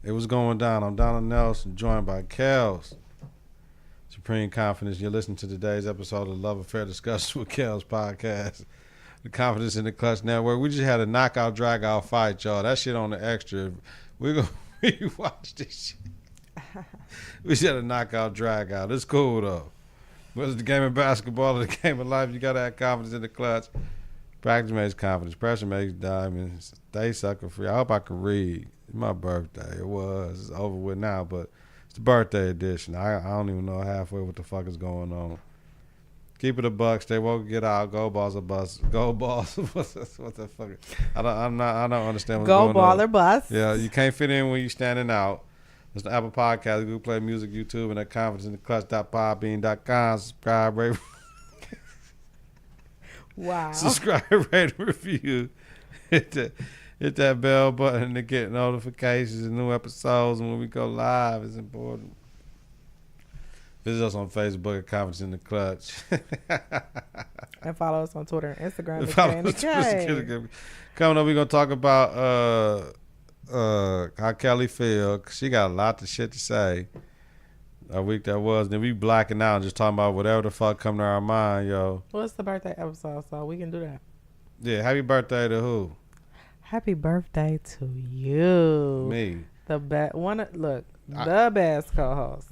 It was going down. I'm Donald Nelson, joined by Kelz. Supreme Confidence. You're listening to today's episode of Love Affair Discussions with Kelz podcast. The Confidence in the Klutch Network. We just had a knockout, drag-out fight, y'all. That shit on the extra. We're going to rewatch this shit. We just had a knockout, drag-out. It's cool, though. Whether it's the game of basketball or the game of life, you got to have confidence in the clutch. Practice makes confidence. Pressure makes diamonds. Stay sucker free. I hope I can read. It's my birthday. It was. It's over with now, but it's the birthday edition. I don't even know halfway what the fuck is going on. Keep it a buck. Stay woke. Get out. Go balls or bust. Go balls. What the fuck? I don't understand what's going on. Go ball or bust. Yeah, you can't fit in when you're standing out. It's the Apple Podcast, Google Play Music, YouTube, and at confidenceintheclutch.podbean.com. Subscribe, rate. Wow. Subscribe, rate, review. Hit that bell button to get notifications and new episodes. And when we go live, it's important. Visit us on Facebook at Confidence in the Klutch. And follow us on Twitter and Instagram. Coming up, we're going to talk about how Kelly feel. She got a lot of shit to say. A week that was. Then we blacking out and just talking about whatever the fuck come to our mind, yo. Well, it's the birthday episode, so we can do that. Yeah, happy birthday to who? Happy birthday to you. Me. The best co-host.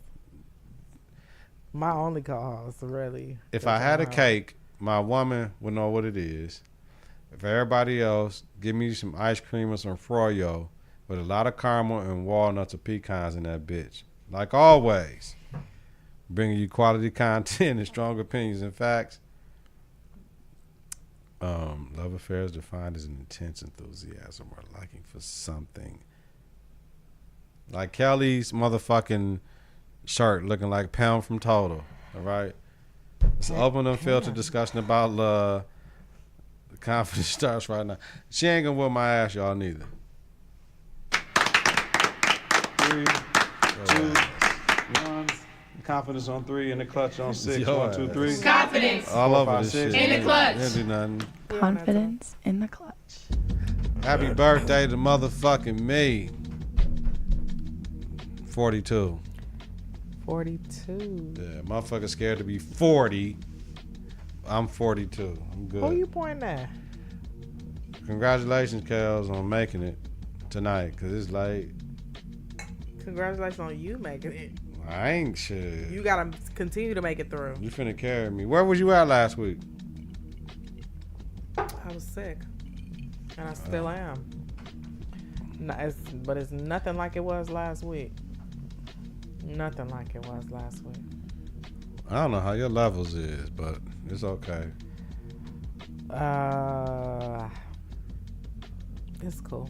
My only co-host, really. If I had a cake, my woman would know what it is. If everybody else, give me some ice cream or some froyo with a lot of caramel and walnuts or pecans in that bitch. Like always, bringing you quality content and strong opinions and facts. Love affairs defined as an intense enthusiasm or liking for something. Like Kelly's motherfucking shirt looking like Pound from Total. All right? It's an open and filtered discussion about love. The confidence starts right now. She ain't gonna whip my ass, y'all, neither. 3, 2, 1. Confidence on 3 and the clutch on 6. 1, 2, 3. Confidence. All over this shit. In the clutch. Didn't do nothing. Confidence in the Klutch. Happy birthday to motherfucking me. 42. 42. Yeah, motherfucker scared to be 40. I'm 42. I'm good. Who you pointing at? Congratulations, Kelz, on making it tonight, because it's late. Congratulations on you making it. I ain't shit. You got to continue to make it through. You finna carry me. Where was you at last week? I was sick. And I still am. But it's nothing like it was last week. Nothing like it was last week. I don't know how your levels is, but it's okay. It's cool.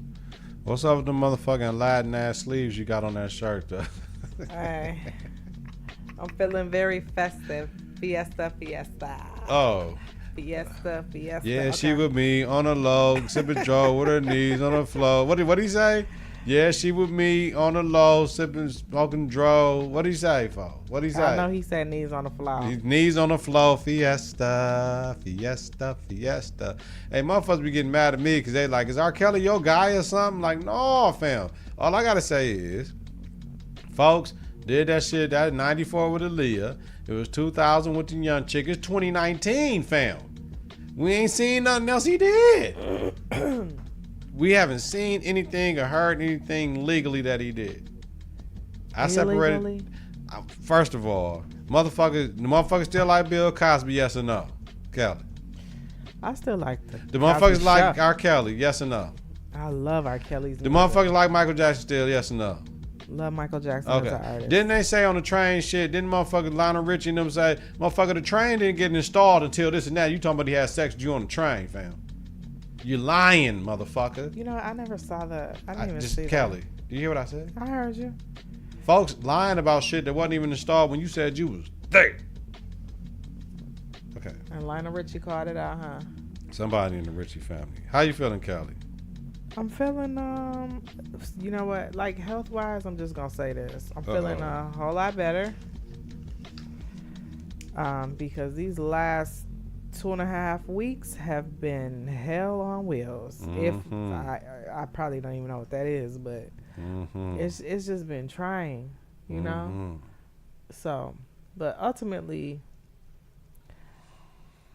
What's up with the motherfucking Latin ass sleeves you got on that shirt, though? Hey, I'm feeling very festive. Fiesta. Oh. Fiesta. Yeah, okay. she with me on the low, sipping Joe with her knees on the floor. What did he say? Yeah, she with me on the low, smoking dro. What did he say, for? What did he say? I know he said knees on the floor. Knees on the floor, fiesta. Hey, motherfuckers be getting mad at me because they like, is R. Kelly your guy or something? Like, no, fam. All I got to say is, folks, did that shit, that 94 with Aaliyah. It was 2000 with the young chick. It's 2019, fam. We ain't seen nothing else he did. We haven't seen anything or heard anything legally that he did. I separated. Illegally? First of all, the motherfuckers still like Bill Cosby, yes or no? Kelly. I still like The motherfuckers like R. Kelly, yes or no? I love R. Kelly's The music. motherfuckers like Michael Jackson still, yes or no? Love Michael Jackson as an Okay. artist. Didn't they say on the train shit, didn't motherfuckers Lionel Richie and them say, motherfucker, the train didn't get installed until this and that. You talking about he had sex with you on the train, fam. You lying, motherfucker. You know, I never saw the. I didn't even Just see Kelly. Do you hear what I said? that. I heard you. Folks lying about shit that wasn't even installed when you said you was there. Okay. And Lionel Richie called it out, huh? Somebody in the Richie family. How you feeling, Kelly? I'm feeling, you know what? Like health-wise, I'm just gonna say this. I'm feeling a whole lot better. Because these last 2.5 weeks have been hell on wheels. If I probably don't even know what that is, but it's just been trying, you know. So, but ultimately,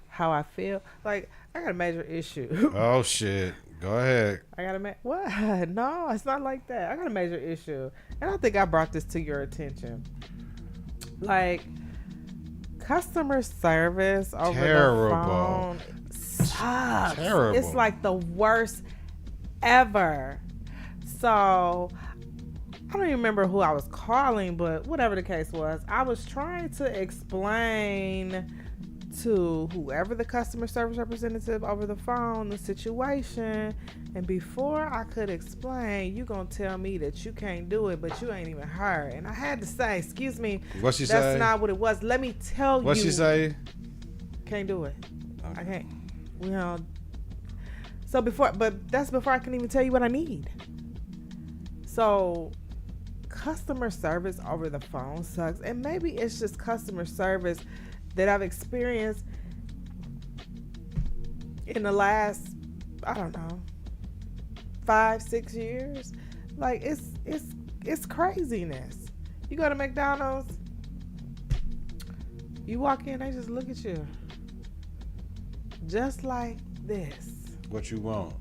how I feel, like I got a major issue. Oh shit! Go ahead. I got a what? No, it's not like that. I got a major issue, and I think I brought this to your attention. Like, customer service over the phone sucks. Terrible. It's like the worst ever. So I don't even remember who I was calling, but whatever the case was, I was trying to explain to whoever the customer service representative over the phone the situation, and before I could explain, you gonna tell me that you can't do it, but you ain't even heard. And I had to say, excuse me, What she say? that's not what it was. Let me tell you. What she say? Can't do it. Okay. I can't. You know. So but that's before I can even tell you what I need. So customer service over the phone sucks, and maybe it's just customer service that I've experienced in the last, I don't know, 5-6 years. Like it's craziness. You go to McDonald's, you walk in, they just look at you just like this. What you want?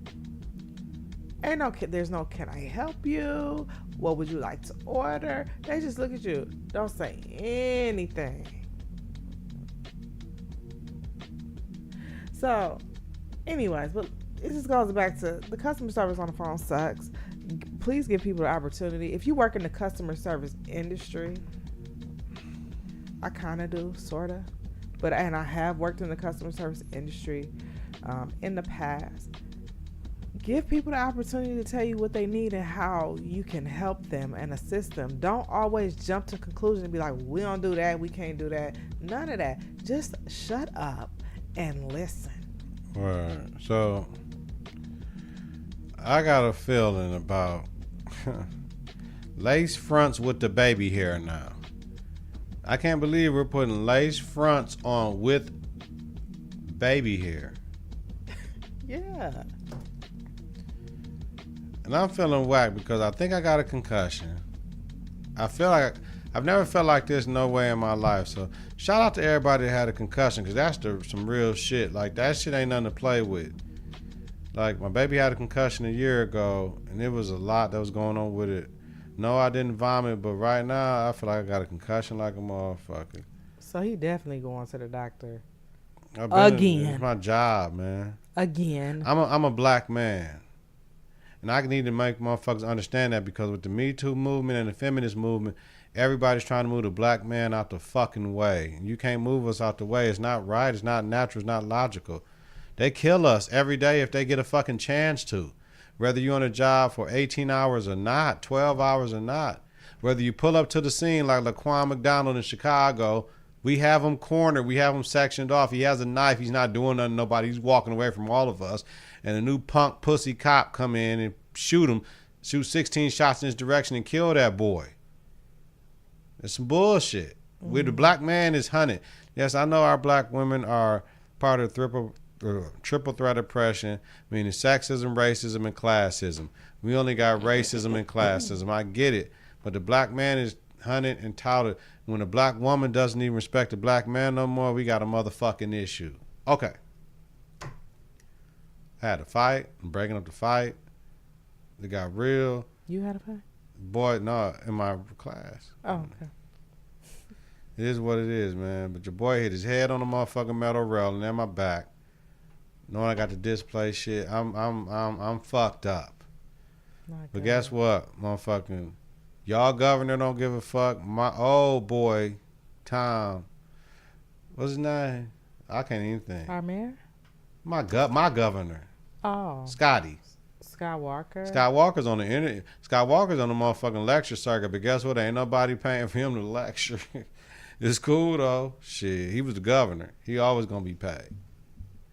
There's no can I help you? What would you like to order? They just look at you. Don't say anything. So, anyways, but it just goes back to the customer service on the phone sucks. Please give people the opportunity. If you work in the customer service industry, I kind of do, sort of. And I have worked in the customer service industry in the past. Give people the opportunity to tell you what they need and how you can help them and assist them. Don't always jump to conclusions and be like, we don't do that, we can't do that. None of that. Just shut up and listen. Right. So I got a feeling about lace fronts with the baby hair now. I can't believe we're putting lace fronts on with baby hair. Yeah. And I'm feeling whack because I think I got a concussion. I feel like I've never felt like this no way in my life. So shout out to everybody that had a concussion, because that's some real shit. Like, that shit ain't nothing to play with. Like, my baby had a concussion a year ago, and it was a lot that was going on with it. No, I didn't vomit, but right now I feel like I got a concussion like a motherfucker. So he definitely going to the doctor. Again. It's my job, man. Again. I'm a black man. And I need to make motherfuckers understand that, because with the Me Too movement and the feminist movement, everybody's trying to move the black man out the fucking way. And you can't move us out the way. It's not right. It's not natural. It's not logical. They kill us every day if they get a fucking chance to. Whether you're on a job for 18 hours or not, 12 hours or not. Whether you pull up to the scene like Laquan McDonald in Chicago, we have him cornered. We have him sectioned off. He has a knife. He's not doing nothing to nobody. He's walking away from all of us. And a new punk pussy cop come in and shoot 16 shots in his direction and kill that boy. It's some bullshit. Where the black man is hunted. Yes, I know our black women are part of triple threat oppression, meaning sexism, racism, and classism. We only got racism and classism. I get it. But the black man is hunted and touted. When a black woman doesn't even respect the black man no more, we got a motherfucking issue. Okay. I had a fight. I'm breaking up the fight. It got real. You had a fight? Boy, no, in my class. Oh, okay. It is what it is, man. But your boy hit his head on the motherfucking metal railing and my back. Knowing I got the display shit, I'm fucked up. But guess what, motherfucking, y'all governor don't give a fuck. My old boy, Tom, what's his name? I can't even think. Our mayor? My governor. Oh. Scotty. Scott Walker. Scott Walker's on the internet. Scott Walker's on the motherfucking lecture circuit, but guess what? Ain't nobody paying for him to lecture. It's cool though. Shit, he was the governor. He always gonna be paid.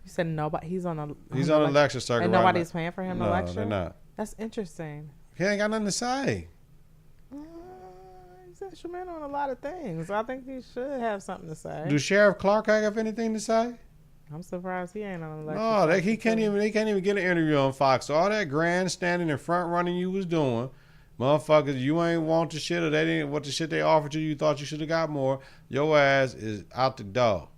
You said nobody. He's on the lecture circuit. And right nobody's now. paying for him to No, lecture? they're not. That's interesting. He ain't got nothing to say. He's instrumental on a lot of things. I think he should have something to say. Do Sheriff Clark have anything to say? I'm surprised he ain't on election. No, they can't even get an interview on Fox. So all that grandstanding and front running you was doing, motherfuckers, you ain't want the shit or they didn't what the shit they offered you thought you should have got more. Your ass is out the door.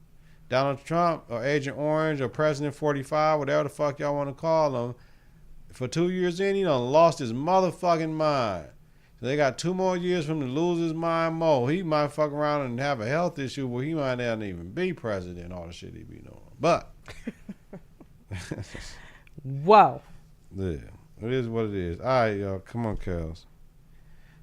Donald Trump or Agent Orange or President 45, whatever the fuck y'all want to call him, for 2 years in, he done lost his motherfucking mind. So they got 2 more years for him to lose his mind more. He might fuck around and have a health issue where he might not even be president, all the shit he be doing. But whoa. Yeah, it is what it is. All right, y'all. Come on, Kelz.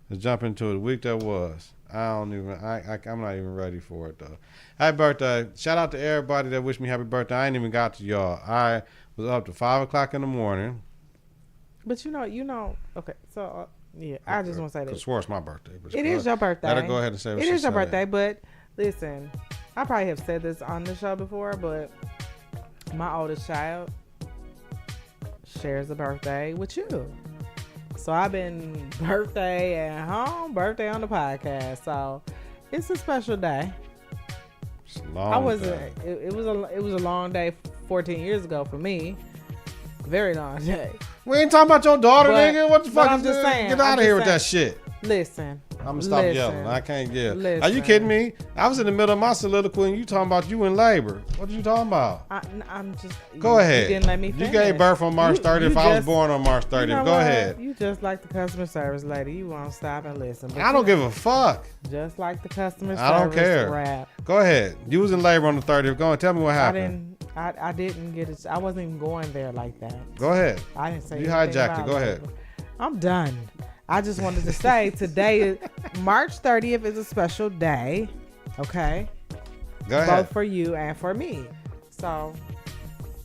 Let's jump into it. The week that was. I'm not even ready for it, though. Happy birthday. Shout out to everybody that wished me happy birthday. I ain't even got to y'all. I was up to 5 o'clock in the morning. But you know, okay, so, yeah, I just want to say I this. swore it's my birthday. But It is your birthday. Let her go ahead and say what It she is your said. birthday, but listen, I probably have said this on the show before, but my oldest child shares a birthday with you. So I've been birthday at home, birthday on the podcast. So it's a special day. It's a long day. It was a long day 14 years ago for me. Very long day. We ain't talking about your daughter, But- nigga. What the but fuck I'm is just this? saying, Get I'm out of just here with saying. that shit. Listen. I'm gonna stop listen, yelling. I can't yell. Are you listen. kidding me? I was in the middle of my soliloquy and you talking about you in labor. What are you talking about? I'm just. Go ahead. You didn't let me You finish. gave birth on March 30th. If I was just- born on March 30th, You know go what? ahead. You just like the customer service lady. You won't stop and listen. But I don't give a fuck. Just like the customer service I don't care. rap. Go ahead. You was in labor on the 30th. Go and tell me what happened. I didn't get it. I wasn't even going there like that. Go ahead. I didn't say You anything hijacked it. about Go ahead. I'm done. I just wanted to say today, March 30th is a special day. Okay. Go ahead. Both for you and for me. So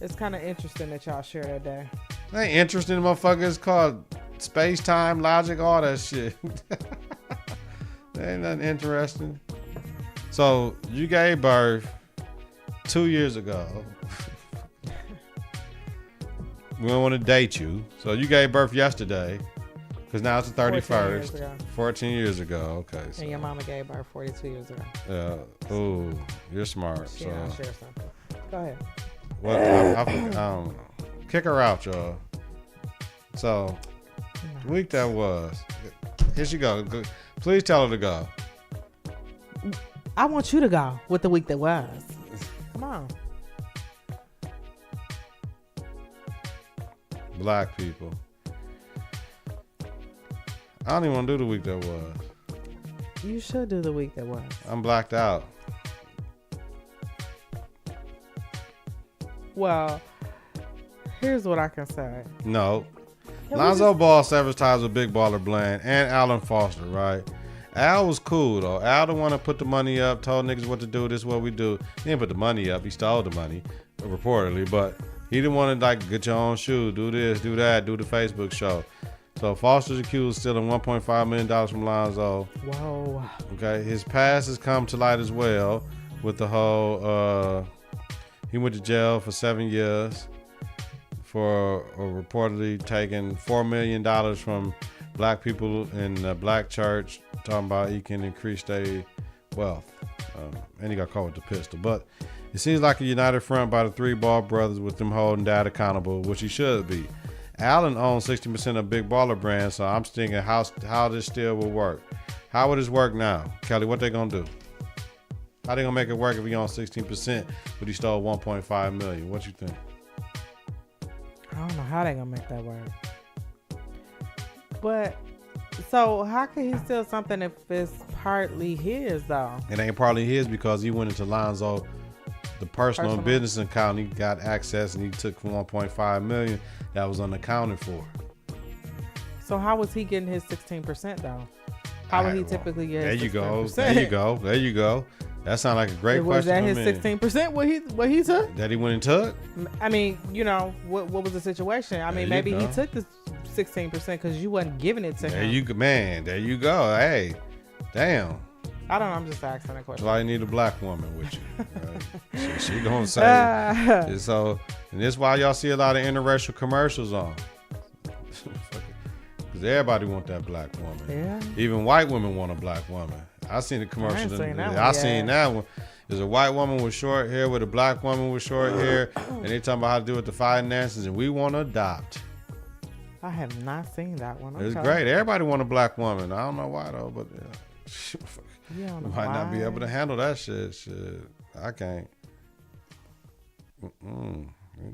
it's kind of interesting that y'all share that day. That ain't interesting, motherfucker. It's called space, time, logic, all that shit. That ain't nothing interesting. So you gave birth 2 years ago. We don't want to date you. So you gave birth yesterday. Because now it's the 31st. 14 years ago. Okay. So, And your mama gave birth 42 years ago. yeah. Ooh, you're smart. She So and I share something. Go ahead. what? I don't know. Kick her out, y'all. So the week that was. Here she go. Please tell her to go. I want you to go with the week that was. Come on. Black people. I don't even want to do the week that was. You should do the week that was. I'm blacked out. Well, here's what I can say. No. Can we Lonzo Ball severs ties with Big Baller Bland and Alan Foster, right? Al was cool, though. Al the one that put the money up, told niggas what to do, this is what we do. He didn't put the money up. He stole the money, reportedly. But he didn't want to, like, get your own shoe, do this, do that, do the Facebook show. So Foster's accused of stealing $1.5 million from Lonzo. Whoa. Okay, his past has come to light as well with the whole, he went to jail for 7 years for reportedly taking $4 million from black people in the black church, talking about he can increase their wealth. And he got caught with the pistol. But it seems like a united front by the three Ball brothers with them holding dad accountable, which he should be. Allen owns 60% of Big Baller Brand, so I'm thinking how this still will work. How would this work now? Kelly, what they gonna do? How they gonna make it work if he owns 16%, but he stole $1.5 million? What you think? I don't know how they gonna make that work. But, so how can he steal something if it's partly his, though? It ain't partly his because he went into Lonzo, the personal and business account. He got access and he took $1.5 million that was unaccounted for. So how was he getting his 16%, though? How would he typically get There his you go. 16%? There you go. There you go. That sounds like a great Was that question. his 16% what he took? That he went and took? I mean, you know, what was the situation? I mean, There you maybe he go. took the 16% because you wasn't giving it to There him. you go, man. There you go. Hey, damn. I don't know. I'm just asking a That's question. why you need a black woman with you. Right? she gonna say. And so, and this is why y'all see a lot of interracial commercials on. Because everybody want that black woman. Yeah. Even white women want a black woman. I seen the commercial. I ain't seen that one I yet. seen that one. There's a white woman with short hair with a black woman with short hair, and they talking about how to do with the finances, and we want to adopt. I have not seen that one. It's great. Everybody want a black woman. I don't know why though, but Yeah, might not be able to handle that shit. Shit, I can't. Let me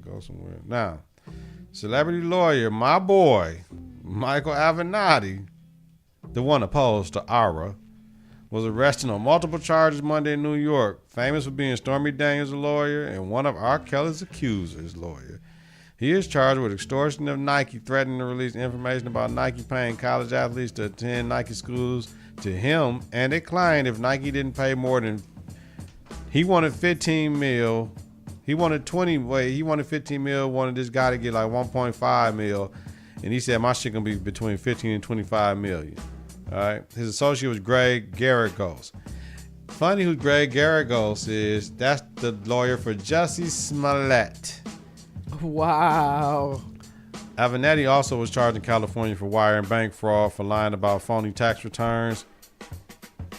go somewhere now. Celebrity lawyer, my boy, Michael Avenatti, the one opposed to Ara, was arrested on multiple charges Monday in New York, famous for being Stormy Daniels' lawyer and one of R. Kelly's accusers' lawyer. He is charged with extortion of Nike, threatening to release information about Nike paying college athletes to attend Nike schools to him and a client if Nike didn't pay more than. He wanted 15 mil. He wanted 20. Wait, he wanted 15 mil. Wanted this guy to get like 1.5 mil, and he said my shit gonna be between 15 and 25 million. All right. His associate was Greg Garagos. Funny who Greg Garagos is. That's the lawyer for Jussie Smollett. Wow. Avenatti also was charged in California for wire and bank fraud, for lying about phony tax returns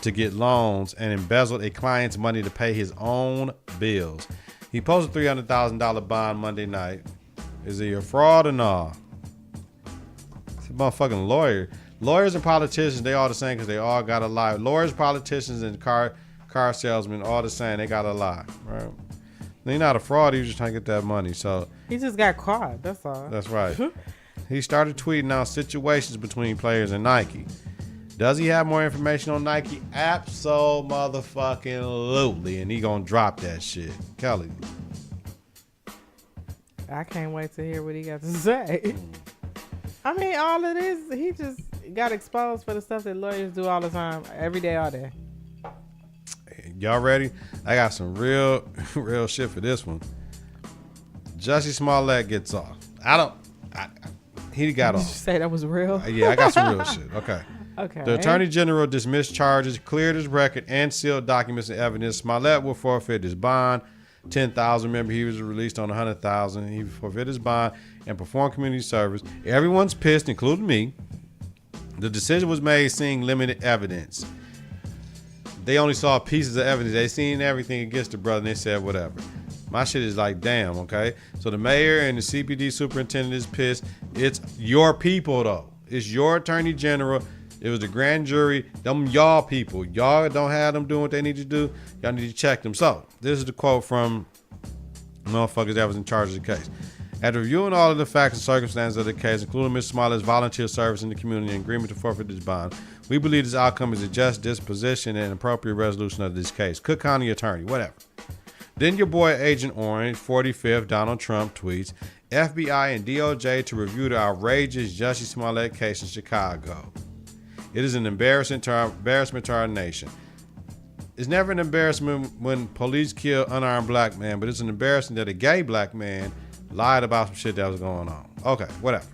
to get loans, and embezzled a client's money to pay his own bills. He posted a $300,000 bond Monday night. Is he a fraud or not? It's a motherfucking lawyer. Lawyers and politicians, they all the same because they all got to lie. Lawyers, politicians, and car salesmen all the same. They got to lie, right? He's not a fraud. He was just trying to get that money. So He just got caught. That's all. that's right. He started tweeting out situations between players and Nike. Does he have more information on Nike? Absolutely. And he gonna drop that shit. Kelly. I can't wait to hear what he got to say. I mean, all it is, he just got exposed for the stuff that lawyers do all the time, every day, all day. Y'all ready? I got some real shit for this one. Jussie Smollett gets off. He got Did you off. say that was real? Yeah, I got some real shit. Okay. Okay. The Attorney General dismissed charges, cleared his record, and sealed documents and evidence. Smollett will forfeit his bond, $10,000. Remember, he was released on $100,000. He forfeited his bond and performed community service. Everyone's pissed, including me. The decision was made seeing limited evidence. They only saw pieces of evidence. They seen everything against the brother, and they said whatever. My shit is like, damn, okay? So the mayor and the CPD superintendent is pissed. It's your people, though. It's your attorney general. It was the grand jury. Them y'all people. Y'all don't have them doing what they need to do. Y'all need to check them. So this is the quote from motherfuckers that was in charge of the case. After reviewing all of the facts and circumstances of the case, including Mr. Smollett's volunteer service in the community and agreement to forfeit his bond, we believe this outcome is a just disposition and appropriate resolution of this case. Cook County attorney, whatever. Then your boy Agent Orange, 45th Donald Trump tweets, FBI and DOJ to review the outrageous Jussie Smollett case in Chicago. It is an embarrassment to our nation. It's never an embarrassment when police kill unarmed black man, but it's an embarrassment that a gay black man lied about some shit that was going on. Okay, whatever.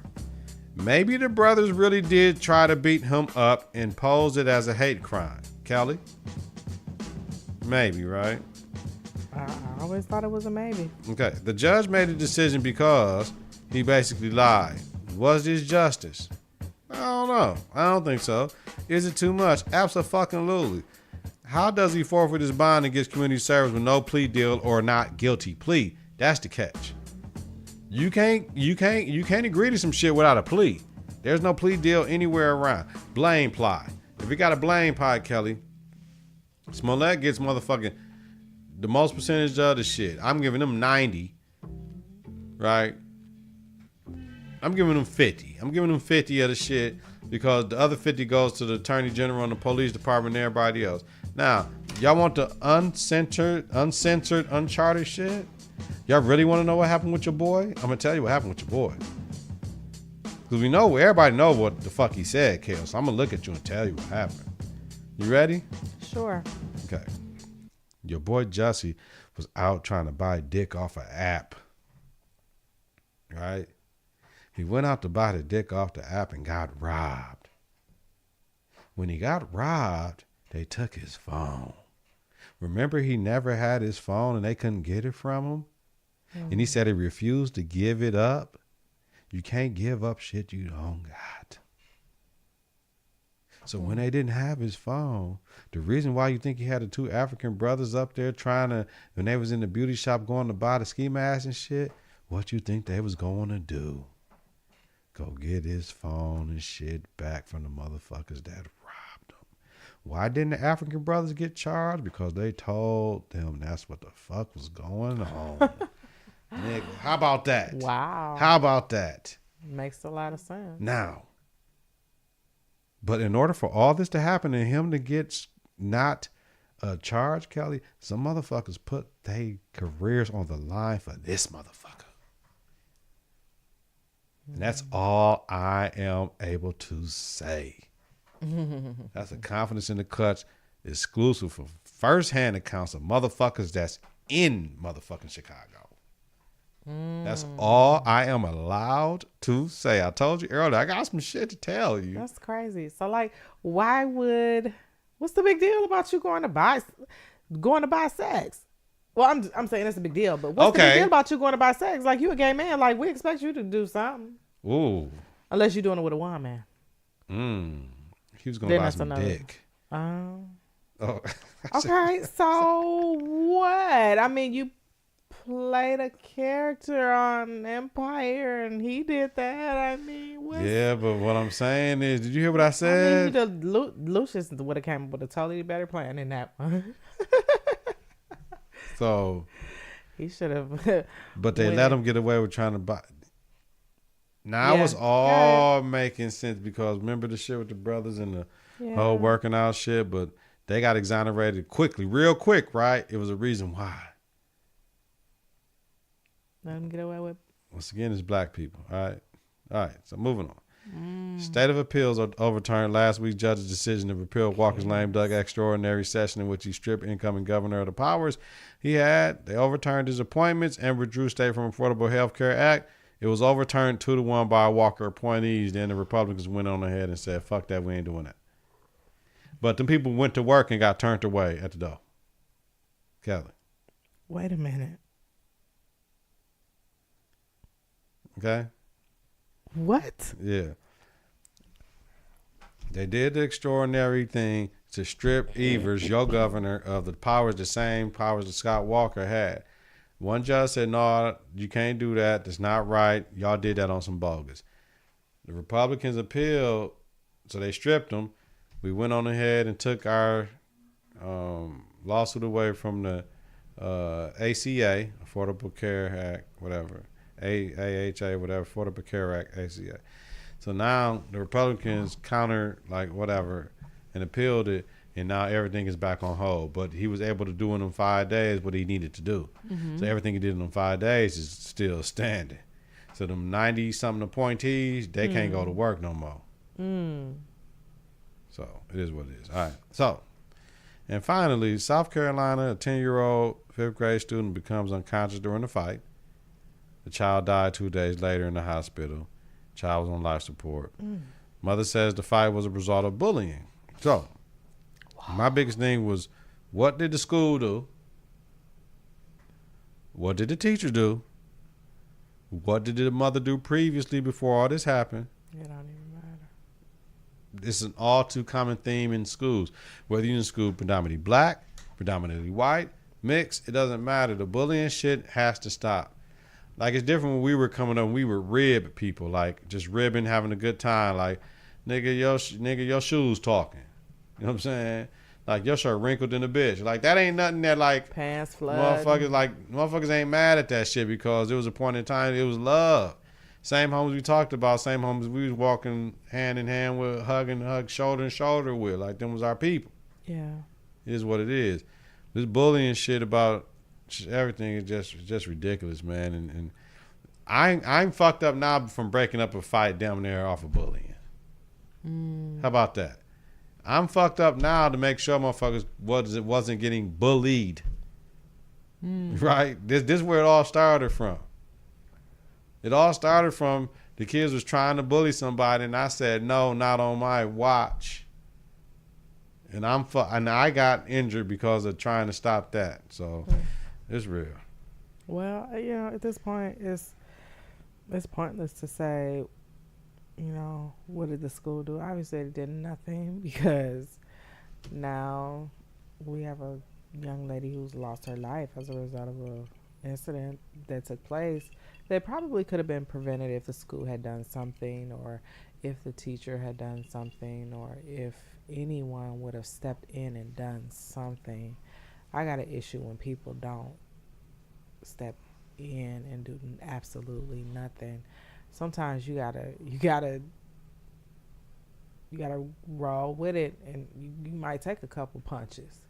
Maybe the brothers really did try to beat him up and pose it as a hate crime. Kelly? Maybe, right? I always thought it was a maybe. Okay, the judge made a decision because he basically lied. Was this justice? I don't know. I don't think so. Is it too much? Absolutely. How does he forfeit his bond and gets community service with no plea deal or not guilty plea? That's the catch. You can't agree to some shit without a plea. There's no plea deal anywhere around. Blame plot. If we got a blame plot, Kelly, Smollett gets motherfucking the most percentage of the shit. I'm giving them 90, right? I'm giving them 50. I'm giving them 50 of the shit because the other 50 goes to the attorney general and the police department and everybody else. Now, y'all want the uncensored, uncharted shit? Y'all really want to know what happened with your boy? I'm going to tell you what happened with your boy. Because everybody know what the fuck he said, Kelz. So I'm going to look at you and tell you what happened. You ready? Sure. Okay. Your boy Jussie was out trying to buy dick off an app. Right? He went out to buy the dick off the app and got robbed. When he got robbed, they took his phone. Remember, he never had his phone and they couldn't get it from him? And he said he refused to give it up. You can't give up shit you don't got. So when they didn't have his phone, the reason why you think he had the two African brothers up there when they was in the beauty shop going to buy the ski mask and shit, what you think they was going to do? Go get his phone and shit back from the motherfuckers that robbed him. Why didn't the African brothers get charged? Because they told them that's what the fuck was going on. Nigga, how about that? Wow. How about that? Makes a lot of sense. Now, but in order for all this to happen and him to get not charged, Kelly, some motherfuckers put their careers on the line for this motherfucker. And that's all I am able to say. That's a Confidence in the Clutch exclusive for first-hand accounts of motherfuckers that's in motherfucking Chicago. That's all I am allowed to say. I told you earlier, I got some shit to tell you. That's crazy. So, like, what's the big deal about you going to buy sex? Well, I'm saying it's a big deal, but what's the big deal about you going to buy sex? Like, you a gay man, like, we expect you to do something. Ooh. Unless you're doing it with a woman. He was going to buy some dick. Oh. I Okay, so what? I mean, you played a character on Empire, and he did that. I mean, what? Yeah, but what I'm saying is, did you hear what I said? I mean, Lucius would have came up with a totally better plan than that one. So he should have. But they let him get away with trying to buy. Now it was all making sense because remember the shit with the brothers and the whole working out shit, but they got exonerated quickly, real quick, right? It was a reason why. Let him get away with. Once again, it's black people. All right. So moving on. State of Appeals overturned last week's judge's decision to repeal Walker's lame duck extraordinary session in which he stripped incoming governor of the powers he had. They overturned his appointments and withdrew state from Affordable Health Care Act. It was overturned 2-1 by Walker appointees. Then the Republicans went on ahead and said, fuck that, we ain't doing that. But the people went to work and got turned away at the door. Kelly. Wait a minute. Okay? What? Yeah. They did the extraordinary thing to strip Evers, your governor, of the same powers that Scott Walker had. One judge said, no, you can't do that. That's not right. Y'all did that on some bogus. The Republicans appealed, so they stripped them. We went on ahead and took our lawsuit away from the ACA, Affordable Care Act, whatever. AHA, whatever, Affordable Care Act, ACA. So now the Republicans countered, like, whatever, and appealed it, and now everything is back on hold. But he was able to do in them 5 days what he needed to do. So everything he did in them 5 days is still standing. So them 90-something appointees, they can't go to work no more. So it is what it is. All right. So, and finally, South Carolina, a 10-year-old fifth grade student becomes unconscious during the fight. The child died 2 days later in the hospital. Child was on life support. Mother says the fight was a result of bullying. So, my biggest thing was, what did the school do? What did the teacher do? What did the mother do previously before all this happened? It don't even matter. It's an all too common theme in schools. Whether you're in school predominantly black, predominantly white, mixed, it doesn't matter. The bullying shit has to stop. Like, it's different when we were coming up, we would rib people, like just ribbing, having a good time. Like, nigga, your shoes talking. You know what I'm saying? Like, your shirt wrinkled in a bitch. Like, that ain't nothing that, like, pants flood. Motherfuckers ain't mad at that shit because there was a point in time it was love. Same homies we talked about, same homies we was walking hand in hand with, hug shoulder and shoulder with. Like, them was our people. Yeah. It is what it is. This bullying shit about everything is just ridiculous, man. And I'm fucked up now from breaking up a fight down there off of bullying. How about that? I'm fucked up now to make sure motherfuckers wasn't getting bullied. Right? This is where it all started from. It all started from the kids was trying to bully somebody, and I said, no, not on my watch. And I got injured because of trying to stop that. So it's real. Well, at this point, it's pointless to say what did the school do? Obviously, it did nothing because now we have a young lady who's lost her life as a result of a incident that took place that probably could have been prevented if the school had done something, or if the teacher had done something, or if anyone would have stepped in and done something. I got an issue when people don't step in and do absolutely nothing. Sometimes you gotta roll with it, and you might take a couple punches.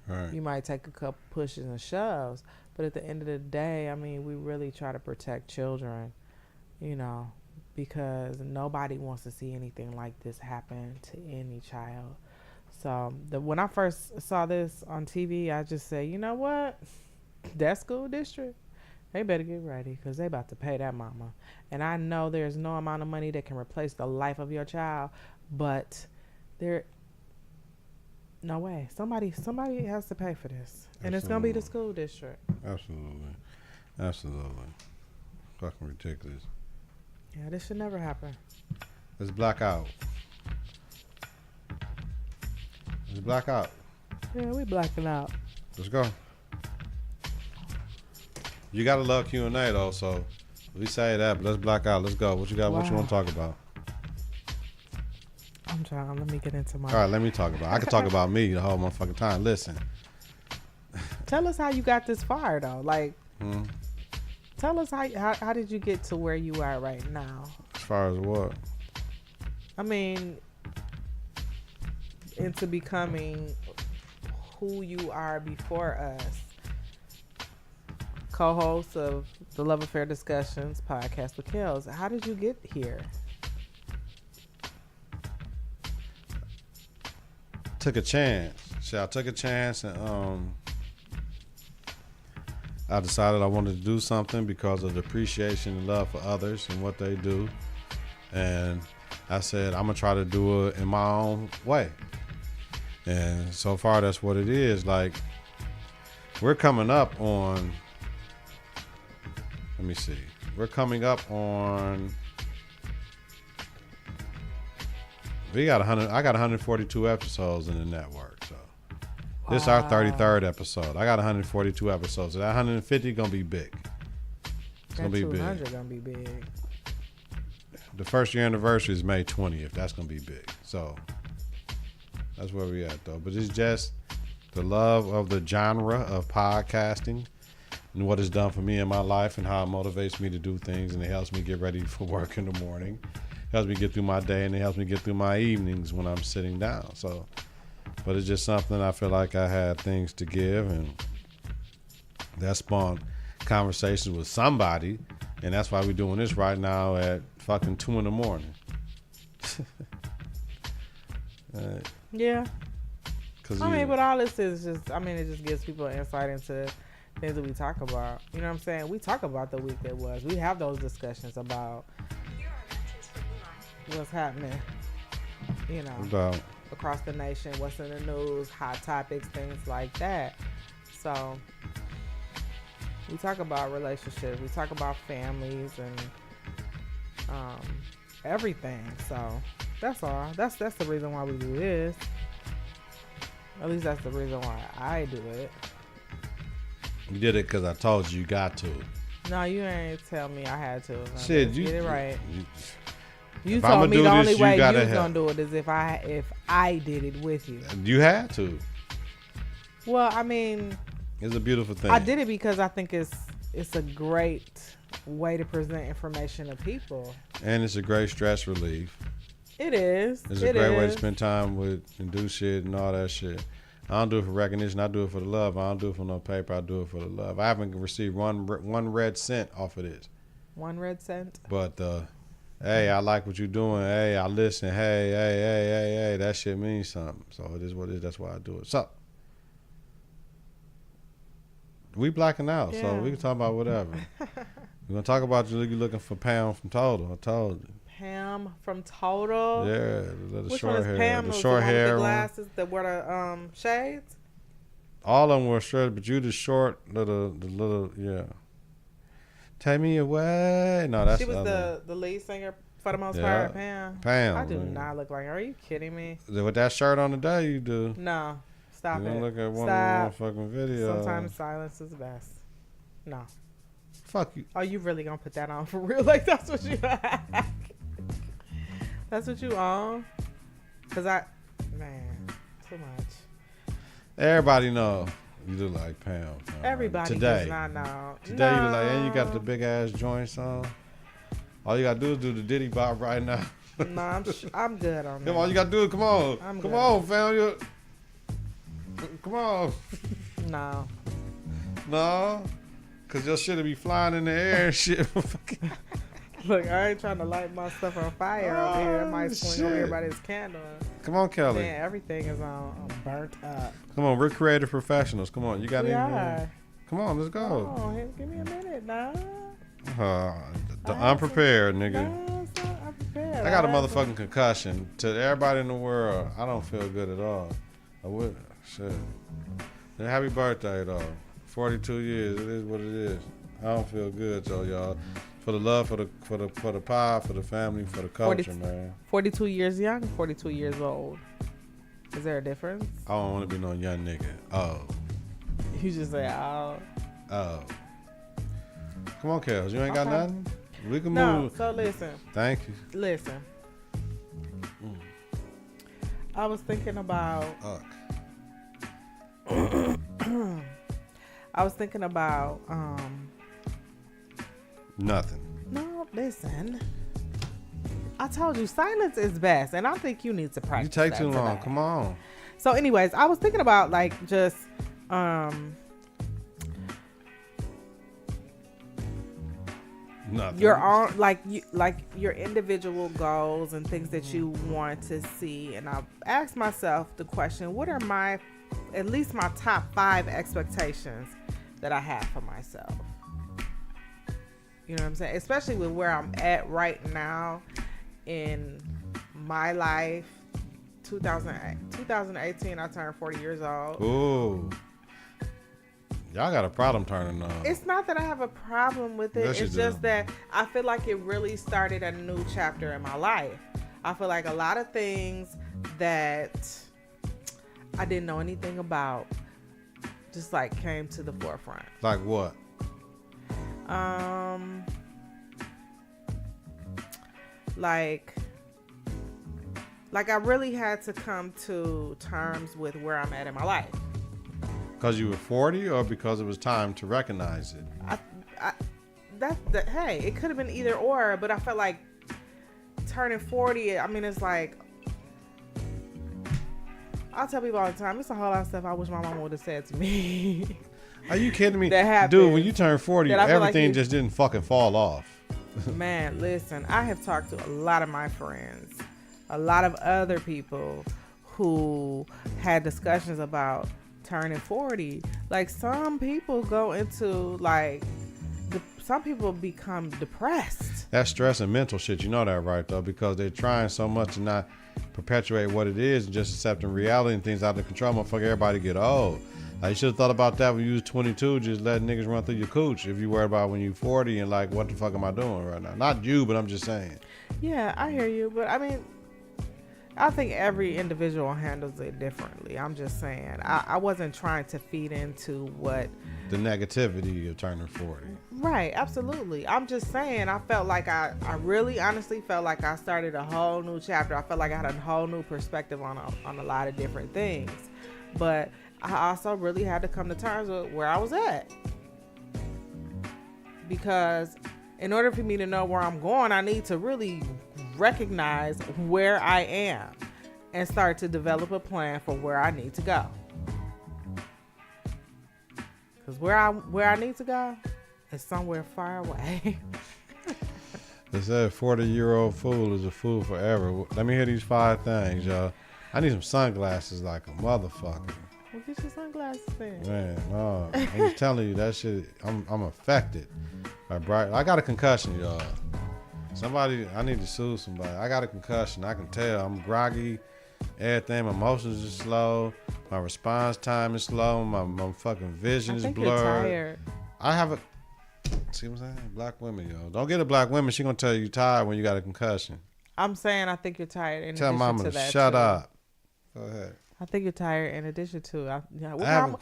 Right. You might take a couple pushes and shoves, but at the end of the day, I mean, we really try to protect children, because nobody wants to see anything like this happen to any child. So when I first saw this on TV, I just said, you know what? That school district, they better get ready, because they about to pay that mama. And I know there's no amount of money that can replace the life of your child, but no way. Somebody has to pay for this. And it's going to be the school district. Absolutely. Fucking ridiculous. Yeah, this should never happen. Let's black out. Yeah, we blacking out. Let's go. You gotta love Q&A though, so we say that, but let's black out. Let's go. What you got? Wow. What you want to talk about? I'm trying. Let me get into my... All right, let me talk about... I can talk about me the whole motherfucking time. Listen. Tell us how you got this far, though. Like, tell us how did you get to where you are right now? As far as what? I mean, into becoming who you are before us. Co-host of the Love Affair Discussions podcast with Kelz. How did you get here? Took a chance. I took a chance, and I decided I wanted to do something because of the appreciation and love for others and what they do. And I said, I'm going to try to do it in my own way. And so far, that's what it is. Like, we're coming up on... Let me see. We're coming up on... I got 142 episodes in the network. So this is our 33rd episode. I got 142 episodes. So that 150 gonna be big. It's gonna be big. 200 gonna be big. The first year anniversary is May 20th. That's gonna be big. So that's where we at though. But it's just the love of the genre of podcasting and what it's done for me in my life and how it motivates me to do things, and it helps me get ready for work in the morning. Helps me get through my day, and it helps me get through my evenings when I'm sitting down. So, but it's just something I feel like I had things to give, and that spawned conversations with somebody, and that's why we're doing this right now at fucking 2 a.m. Yeah. But all this is just, it just gives people insight into things that we talk about. You know what I'm saying? We talk about the week that was. We have those discussions about what's happening, across the nation, what's in the news, hot topics, things like that. So we talk about relationships, we talk about families and everything. So that's all. That's the reason why we do this. At least that's the reason why I do it. You did it because I told you got to. No, you ain't tell me I had to. Shit, you get it right. You if told me the only way you was gonna do it is if I did it with you. You had to. Well, it's a beautiful thing. I did it because I think it's a great way to present information to people. And it's a great stress relief. It is. It's a great way to spend time with and do shit and all that shit. I don't do it for recognition. I do it for the love. I don't do it for no paper. I do it for the love. I haven't received one red cent off of this. 1 red cent? But, hey, I like what you're doing. Hey, I listen. Hey, that shit means something. So it is what it is. That's why I do it. So, we blacking out, so we can talk about whatever. We're going to talk about you looking for Pam from Total. I told you. Pam from Total? Yeah, the Which short one is hair. Pam? The short hair. The glasses that wear the shades? All of them were straight, but you the short, the little, yeah. Take me away. No, that's she was the lead singer For the most Yeah. part, Pam. Pam. I do man. not look like her. Are you kidding me? With that shirt on today, you do. No. Stop You it. don't look at one Stop. of the motherfucking videos. Sometimes silence is best. No. Fuck you. Oh, you really gonna put that on for real? Like that's what you That's what you on? Cause man, too much. Everybody know you look like Pam. Everybody today. does not know. Today no. you look like, and you got the big ass joints on. All you gotta do is do the Diddy Bop right now. No, I'm good on that. Come on, you gotta do it. Come on. I'm Come good. on, fam. Come on. No. No. Cause your shit'll be flying in the air and shit. Look, I ain't trying to light my stuff on fire over here. I might swing on shit. everybody's candle. Come on, Kelly. Man, everything is on burnt up. Come on, we're creative professionals. Come on, you got We anything? are. Come on, let's go. Oh, give me a minute, nah. The unprepared, nigga. No, it's not unprepared. I got a had some- motherfucking concussion. To everybody in the world, I don't feel good at all. I would. Shit. And happy birthday, though. 42 years. It is what it is. I don't feel good, so y'all. For the love, for the pie, for the family, for the culture, 40 man. 42 years young, 42 years old. Is there a difference? I don't want to be no young nigga. Oh. You just say, oh. Oh. Come on, Kelz. You ain't got Okay. nothing? We can No, move. so listen. Thank you. Listen. I was thinking about Fuck. Nothing. no, listen. I told you silence is best, and I think you need to practice. You take that too long. today. Come on. So, anyways, I was thinking about like just Nothing. your own like your individual goals and things that you want to see, and I've asked myself the question: what are at least my top 5 expectations that I have for myself? You know what I'm saying? Especially with where I'm at right now in my life. 2018, I turned 40 years old. Ooh. Y'all got a problem turning on. It's not that I have a problem with it. Yes, you It's do. just that I feel like it really started a new chapter in my life. I feel like a lot of things that I didn't know anything about just like came to the forefront. Like what? Like I really had to come to terms with where I'm at in my life. Because you were 40 or because it was time to recognize it? Hey, it could have been either or, but I felt like turning 40, I mean, it's like, I'll tell people all the time, it's a whole lot of stuff I wish my mama would have said to me. Are you kidding me? That happened. Dude, when you turn 40, That I feel like everything you- just didn't fucking fall off. Man, listen, I have talked to a lot of my friends, a lot of other people who had discussions about turning 40. Like, some people go into, like, some people become depressed. That's stress and mental shit. You know that, right, though? Because they're trying so much to not perpetuate what it is and just accepting reality and things out of control. Motherfucker, everybody get old. Like, you should have thought about that when you was 22, just letting niggas run through your cooch. If you worry about when you 40 and like, what the fuck am I doing right now? Not you, but I'm just saying. Yeah, I hear you, but I mean, I think every individual handles it differently. I'm just saying, I wasn't trying to feed into what. The negativity of turning 40. Right, absolutely. I'm just saying, I felt like I really honestly felt like I started a whole new chapter. I felt like I had a whole new perspective on a lot of different things. But I also really had to come to terms with where I was at. Because in order for me to know where I'm going, I need to really recognize where I am and start to develop a plan for where I need to go. Because where I need to go is somewhere far away. They said 40-year-old fool is a fool forever. Let me hear these 5 things, y'all. I need some sunglasses like a motherfucker. Well, get your sunglasses then. Man, no. I'm just telling you, that shit, I'm affected. I got a concussion, y'all. I need to sue somebody. I got a concussion. I can tell. I'm groggy. Everything. My emotions are slow. My response time is slow. My fucking vision I is think blurred. you're tired. I have a... See what I'm saying? Black women, yo. Don't get a black woman. She gonna tell you tired when you got a concussion. I'm saying I think you're tired. In Tell addition mama to to that, shut too. up. Go ahead. I think you're tired. In addition to, how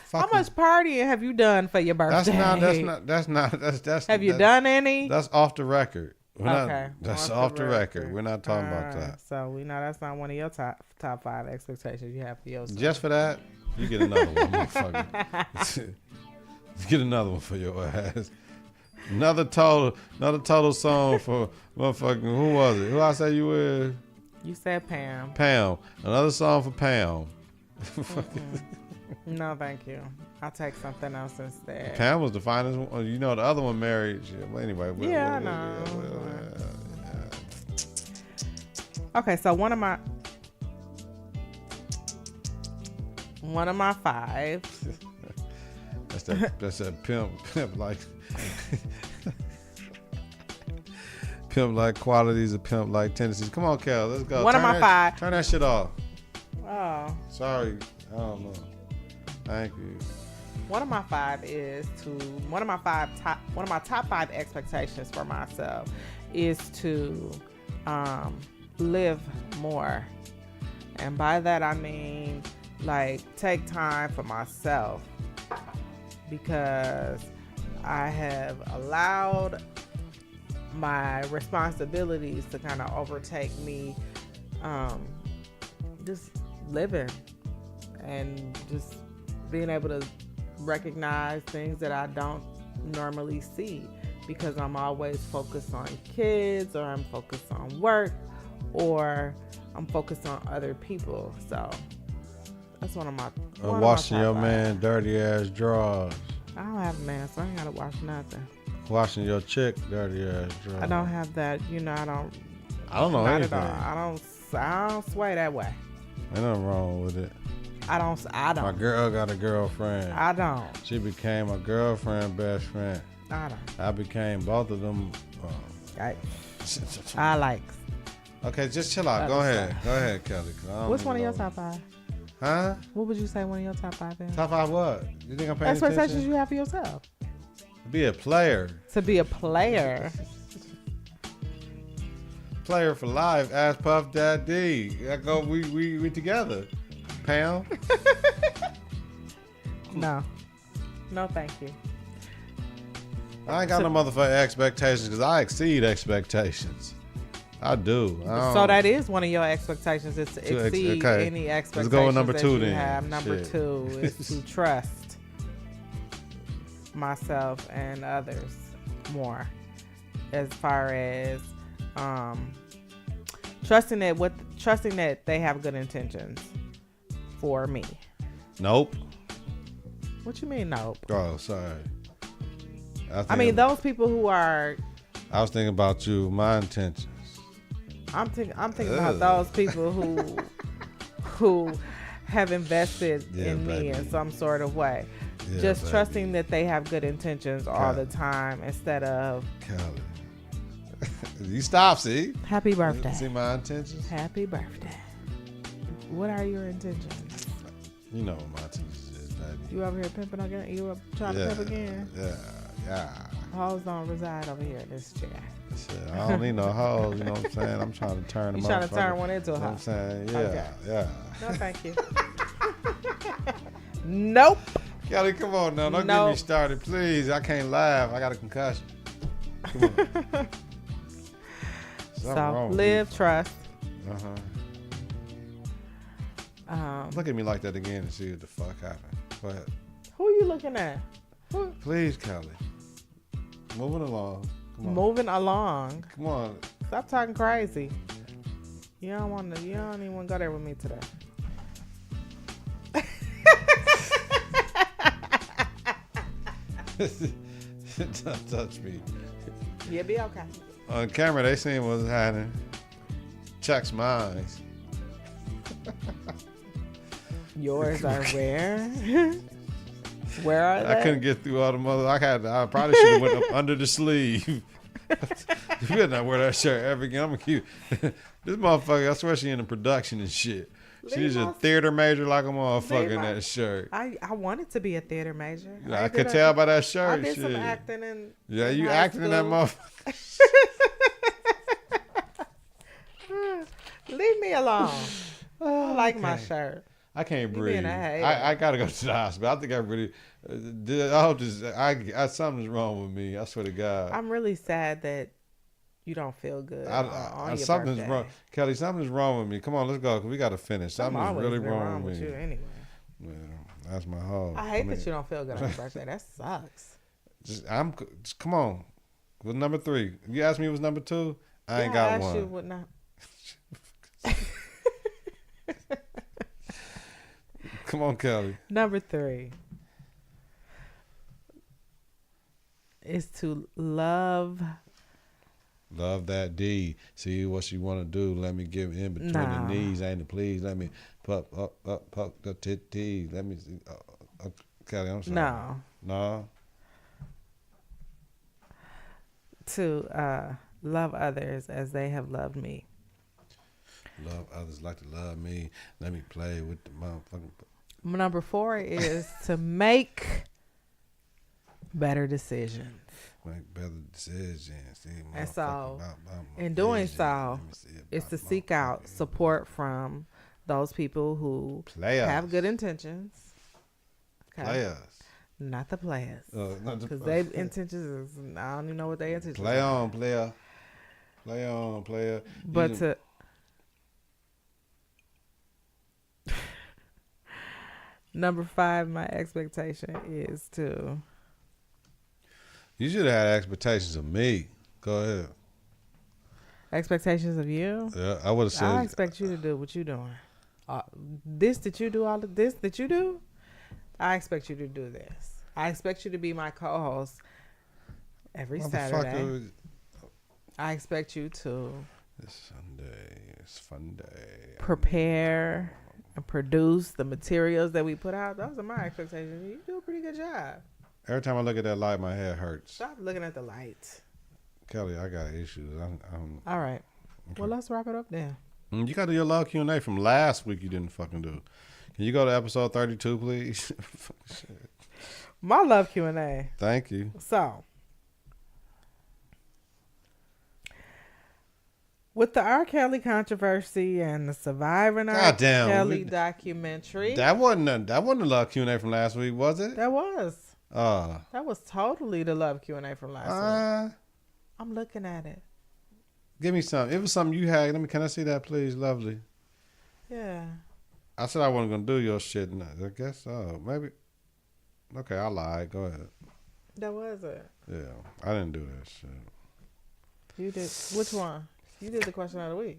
fucking- much partying have you done for your birthday? That's Have you done any? That's off the record. Okay. That's off the record. We're not talking about that. So we know that's not one of your top 5 expectations you have for yourself. Just for that, you get another one, motherfucker. Get another one for your ass. Another total song for motherfucking, who was it? Who I say you were? You said Pam. Pam. Another song for Pam. No, thank you. I'll take something else instead. Pam was the finest one. You know, the other one married. Well, anyway. I know. Okay, so one of my 5. That's that pimp like pimp like qualities of pimp like tendencies. Come on, Kel, let's go. One of my 5. Turn that shit off. Oh. Sorry, I don't know. Thank you. One of my top 5 expectations for myself is to live more. And by that I mean like take time for myself, because I have allowed my responsibilities to kind of overtake me, just living and just being able to recognize things that I don't normally see, because I'm always focused on kids, or I'm focused on work, or I'm focused on other people. So that's one of my washing your 5. man dirty ass drawers. I don't have a man, so I ain't gotta wash nothing. Washing your chick dirty ass drawers. I don't have that. I don't know not anything. At all. I don't sway that way. Ain't nothing wrong with it. I don't. My girl got a girlfriend. I don't. She became a girlfriend, best friend. I don't. I became both of them. I like. Okay, just chill out. Go ahead, Kelly. What's one of your top 5? Huh? What would you say one of your top 5 is? Top 5 what? You think I'm paying Expectations attention? you have for yourself. Be a player. To be a player. Player for life. Ask Puff Daddy. We together. Pam. No, thank you. I ain't got no motherfucking expectations, because I exceed expectations. I do. So that is one of your expectations, is to exceed any expectations. Let's go with number 2 then. Have. Number 2 is to trust myself and others more, as far as trusting that they have good intentions for me. Nope. What you mean nope? Oh, sorry. I mean those people who are. I was thinking about you, my intentions. I'm thinking about those people who have invested in me in some sort of way. Yeah, just trusting that they have good intentions all the time, instead of. Kelly. You stop, see? Happy birthday. See my intentions? Happy birthday. What are your intentions? You know what my intentions is, baby. You over here pimping again? You up trying to pimp again? Yeah. Hoes don't reside over here in this chair. Shit, I don't need no hoes, you know what I'm saying? I'm trying to turn them. You trying to turn one into a hoe? You know what I'm saying? Yeah, okay. Yeah. No, thank you. Nope. Kelly, come on now. Don't get me started, please. I can't laugh. I got a concussion. Come on. So, live, trust. Look at me like that again and see what the fuck happened. Go ahead. Who are you looking at? Please, Kelly. Moving along. Come on. Moving along. Come on. Stop talking crazy. You don't even want to go there with me today. Don't touch me. You'll be okay. On camera, they seen what was happening. Checks my eyes. Yours are where? Where are they? I couldn't get through all the mother. I probably should have went up under the sleeve. You better not wear that shirt ever again. I'm gonna keep this motherfucker. I swear she in the production and shit. She's a theater major like a motherfucker in that shirt. I wanted to be a theater major. I could tell by that shirt. I did some acting in you high acting school. in that motherfucker. Leave me alone. I like my shirt. I can't breathe. being a hater. I gotta go to the hospital. I think I really something's wrong with me. I swear to God. I'm really sad that you don't feel good on your something's birthday. wrong, Kelly. Something's wrong with me. Come on, let's go. 'Cause we gotta finish. Something's really wrong with me. you anyway. Yeah, that's my whole. I hate that you don't feel good on your birthday. That sucks. Just come on. With number 3. If you asked me, it was number 2. I ain't got one. You would not. Come on, Kelly. Number 3 is to love. Love that D. See what you want to do. Let me give in between the knees. Ain't it? Please let me puck the titties. Let me see. Kelly, I'm sorry. No. To love others as they have loved me. Love others like to love me. Let me play with the motherfucking. Number 4 is to make better decisions. Make better decisions. See, and so, about in doing vision. so, is to seek out support from those people who have good intentions. Okay? Players. Not the players. Because their intentions is, I don't even know what their intentions Play are. on, player. Play on, player. But to... Number 5, my expectation is to... You should have had expectations of me. Go ahead. Expectations of you? Yeah, I would have said. I expect you to do what you're doing. This that you do, all of this that you do, I expect you to do this. I expect you to be my co-host every Saturday. I expect you to. It's Sunday. It's fun day. Prepare and produce the materials that we put out. Those are my expectations. You do a pretty good job. Every time I look at that light, my head hurts. Stop looking at the lights. Kelly, I got issues. All right. Okay. Well, let's wrap it up then. You got to do your love Q&A from last week you didn't fucking do. Can you go to episode 32, please? My love Q&A. Thank you. So, with the R. Kelly controversy and the Surviving R. Kelly documentary. That wasn't a love Q&A from last week, was it? That was. That was totally the love Q&A from last week. I'm looking at it. Give me some. It was something you had. Can I see that, please? Lovely. Yeah. I said I wasn't going to do your shit. I guess so. Maybe. Okay, I lied. Go ahead. That was it. Yeah. I didn't do that shit. You did. Which one? You did the question of the week.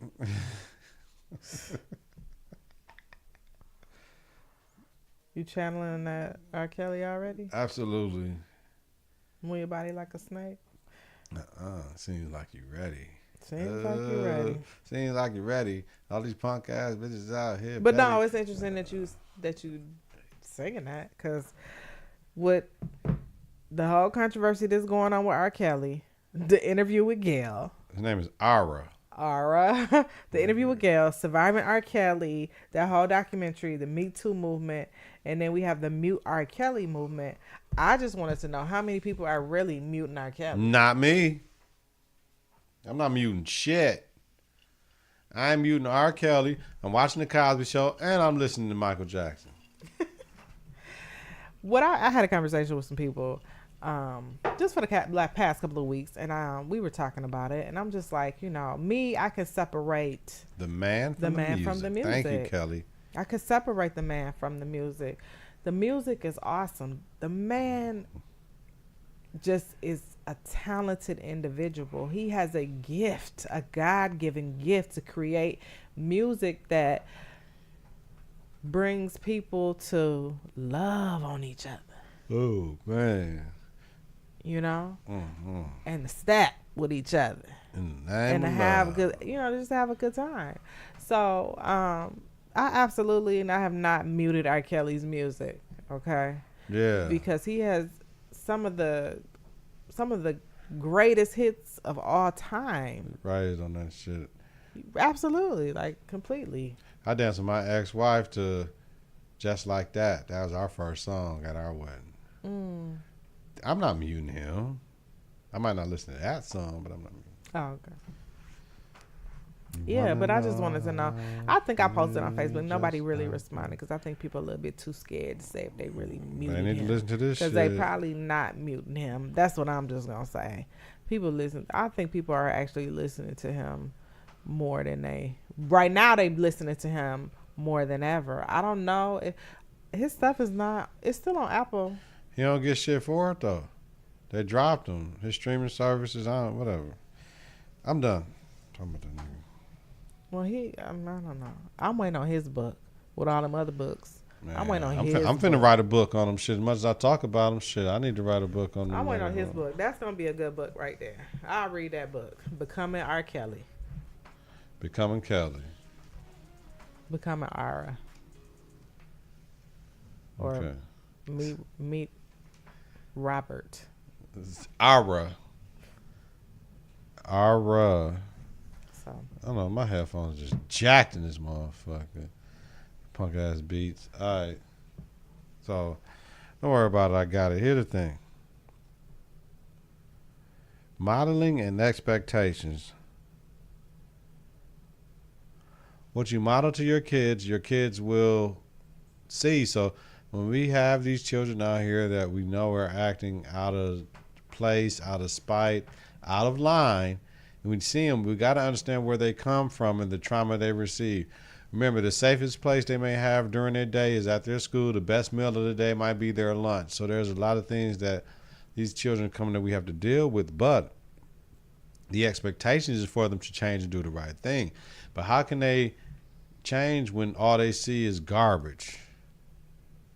You channeling that R. Kelly already? Absolutely. Move your body like a snake? Seems like you ready. Seems like you're ready. Seems like you're ready. All these punk ass bitches out here. But no, it's interesting that you singing that, because with the whole controversy that's going on with R. Kelly, the interview with Gail. His name is Ara. The interview with Gail, Surviving R. Kelly, that whole documentary, the Me Too movement, and then we have the Mute R. Kelly movement. I just wanted to know how many people are really muting R. Kelly. Not me. I'm not muting shit. I'm muting R. Kelly. I'm watching the Cosby Show, and I'm listening to Michael Jackson. I had a conversation with some people just for the past couple of weeks, and we were talking about it, and I'm just like, I could separate the man from the music. Thank you, Kelly. I could separate the man from the music. The music is awesome. The man just is a talented individual. He has a gift, a God-given gift to create music that brings people to love on each other. Oh, man. Mm-hmm. And to step with each other. And to have good, just have a good time. So, I absolutely, and I have not muted R. Kelly's music, okay? Yeah. Because he has some of the greatest hits of all time. Right on that shit. Absolutely, like completely. I danced with my ex-wife to Just Like That. That was our first song at our wedding. Mm. I'm not muting him. I might not listen to that song, but I'm not muting. Oh, okay. Yeah, but I just wanted to know. I think I posted on Facebook. Nobody really responded because I think people are a little bit too scared to say if they really muted him. They need to listen to this shit. Because they probably not muting him. That's what I'm just going to say. People listen. I think people are actually listening to him more than they... Right now, they listening to him more than ever. I don't know. If his stuff is not... It's still on Apple. He don't get shit for it, though. They dropped him. His streaming services on, whatever. I'm done. Talking about that nigga. Well, I don't know. I'm waiting on his book with all them other books. Man, I'm waiting on his I'm finna write a book on him. Shit, as much as I talk about him, shit, I need to write a book on him. I'm waiting on his book. That's gonna be a good book right there. I'll read that book. Becoming R. Kelly. Becoming Kelly. Becoming Ara. Or Okay. meet Robert. Ara. So I don't know. My headphones just jacked in this motherfucker. Punk ass beats. All right. So don't worry about it. I got it. Here's the thing. Modeling and expectations. What you model to your kids will see. So when we have these children out here that we know are acting out of place, out of spite, out of line, and we see them, we got to understand where they come from and the trauma they receive. Remember, the safest place they may have during their day is at their school. The best meal of the day might be their lunch. So there's a lot of things that these children come that we have to deal with, but the expectation is for them to change and do the right thing. But how can they change when all they see is garbage?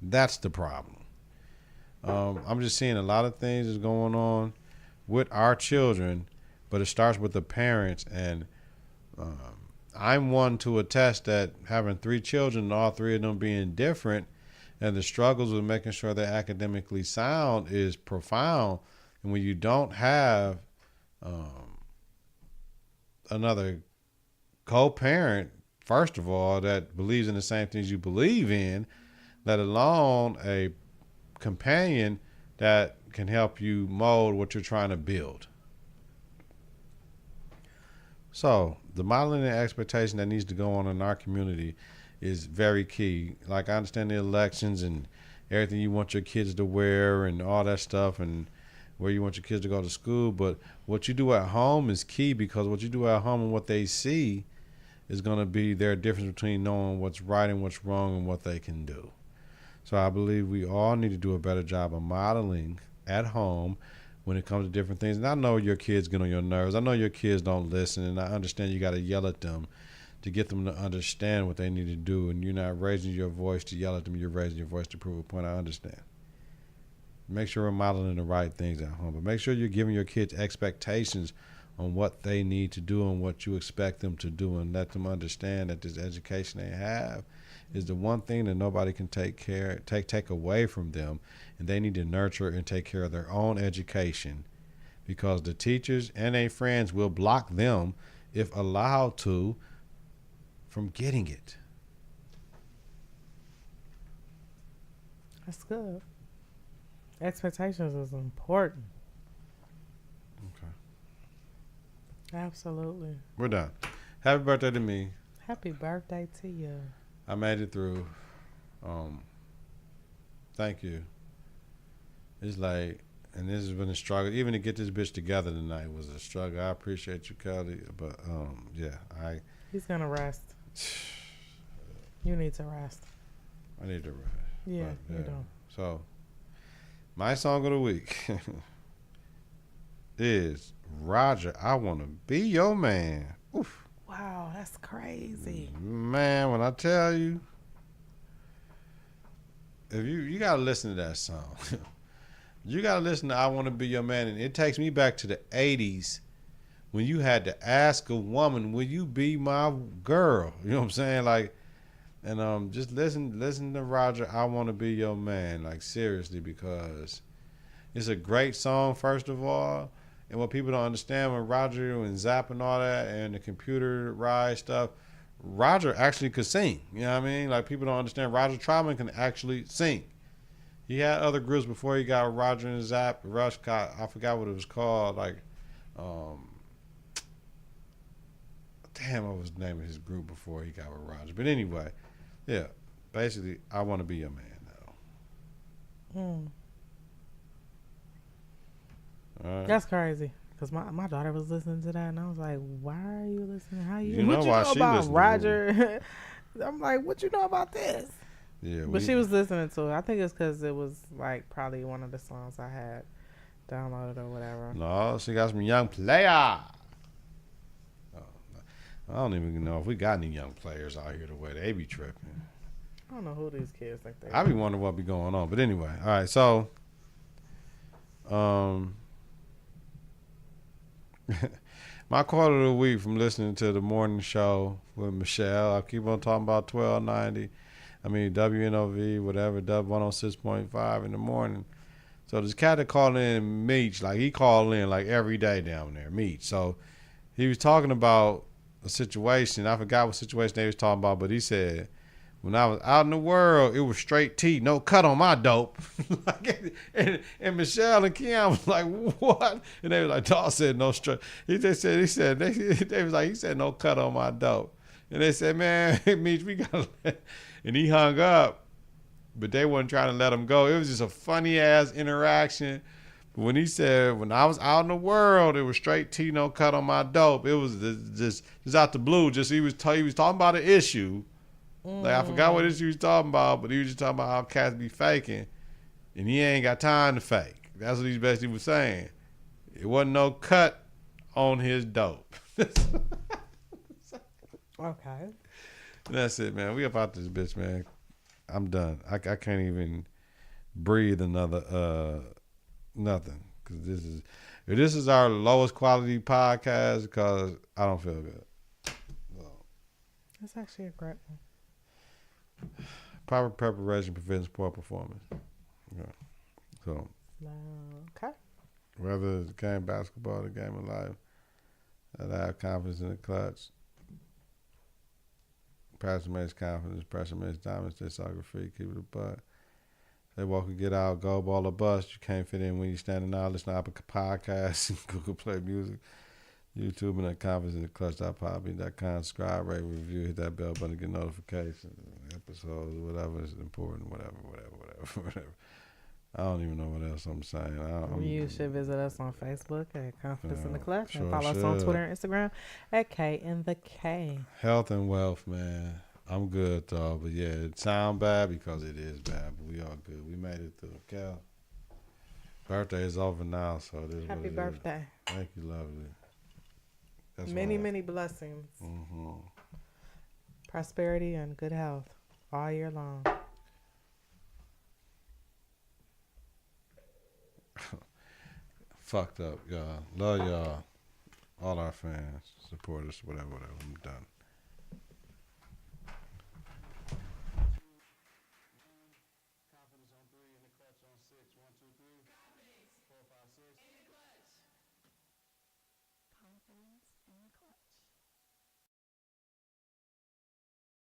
That's the problem. I'm just seeing a lot of things is going on with our children, but it starts with the parents. And I'm one to attest that having 3 children, all 3 of them being different, and the struggles with making sure they're academically sound is profound. And when you don't have another co-parent, first of all, that believes in the same things you believe in, let alone a companion that can help you mold what you're trying to build. So the modeling and expectation that needs to go on in our community is very key. Like, I understand the elections and everything you want your kids to wear and all that stuff and where you want your kids to go to school, but what you do at home is key, because what you do at home and what they see is going to be their difference between knowing what's right and what's wrong and what they can do. So I believe we all need to do a better job of modeling at home when it comes to different things. And I know your kids get on your nerves. I know your kids don't listen, and I understand you got to yell at them to get them to understand what they need to do, and you're not raising your voice to yell at them. You're raising your voice to prove a point. I understand. Make sure we're modeling the right things at home, but make sure you're giving your kids expectations on what they need to do and what you expect them to do, and let them understand that this education they have is the one thing that nobody can take away from them, and they need to nurture and take care of their own education, because the teachers and their friends will block them, if allowed to, from getting it. that's good. Expectations is important. Okay. Absolutely. We're done. Happy birthday to me. Happy birthday to you. I made it through. Thank you. It's like, and this has been a struggle. Even to get this bitch together tonight was a struggle. I appreciate you, Kelly, but yeah, He's gonna rest. You need to rest. I need to rest. Yeah, But, you do. So, my song of the week is Roger, I Want to Be Your Man. Oof. Wow, that's crazy. Man, when I tell you, if you got to listen to that song. You got to listen to I Want to Be Your Man. And it takes me back to the 80s when you had to ask a woman, will you be my girl? You know what I'm saying? Like, and just listen to Roger, I Want to Be Your Man. Like, seriously, because it's a great song, first of all. And what people don't understand, when Roger and Zap and all that and the computerized stuff, Roger actually could sing. You know what I mean? Like, people don't understand. Roger Troutman can actually sing. He had other groups before he got Roger and Zapp. Rush got, I forgot what it was called. Like, damn, what was the name of his group before he got with Roger? But anyway, yeah, basically, I Want to Be Your Man now. All right. That's crazy. Because my daughter was listening to that, and I was like, why are you listening? How You know what you why know she about listened to Roger? I'm like, what you know about this? Yeah, But she was listening to it. I think it's because it was like probably one of the songs I had downloaded or whatever. No, she got some young player. Oh, I don't even know if we got any young players out here the way they be tripping. I don't know who these kids think they I be wondering what be going on. But anyway, all right, so my quote of the week from listening to the morning show with Michelle. I keep on talking about 1290. I mean, WNOV, whatever, W106.5 in the morning. So this cat that called in, Meech, like he called in like every day down there, Meech. So he was talking about a situation. I forgot what situation they was talking about, but he said, when I was out in the world, it was straight T, no cut on my dope. and Michelle and Keon was like, what? And they was like, Dawg said no straight. They was like, he said no cut on my dope. And they said, man, Meech, we got to. And he hung up, but they wasn't trying to let him go. It was just a funny ass interaction. But when he said, when I was out in the world, it was straight T, no cut on my dope. It was just out the blue. Just he was talking about an issue. Like, I forgot what issue he was talking about, but he was just talking about how cats be faking, and he ain't got time to fake. That's what he basically was saying. It wasn't no cut on his dope. Okay. That's it, man. We about this bitch, man. I'm done. I can't even breathe another nothing, because this is our lowest quality podcast because I don't feel good. So, That's actually a great one. proper preparation prevents poor performance. Yeah. So Okay. whether it's the game of basketball, the game of life, that I have confidence in the clutch. Passion makes confidence. Pressure makes diamonds. They soccer free. Keep it a buck. They walk and get out. Go ball or bust. You can't fit in when you're standing out. Listen to Apple Podcasts, Google Play Music, YouTube, and at confidence.clutch.podbean.com. Subscribe, rate, review, hit that bell button to get notifications. Episodes, whatever is important, whatever. I don't even know what else I'm saying. You should visit us on Facebook at Confidence in the Clutch, sure and follow us on Twitter and Instagram at K in the K. Health and wealth, man. I'm good though, but yeah, it sound bad because it is bad, but we all good. We made it through. Cal, birthday is over now, so it is. Happy birthday. Thank you, lovely. That's Many blessings. Mm-hmm. Prosperity and good health all year long. Fucked up, y'all. Love y'all. All our fans, supporters, whatever. I'm done. Confidence on 3 and the clutch on 6. 1, 2, 3, 4, 5, 6.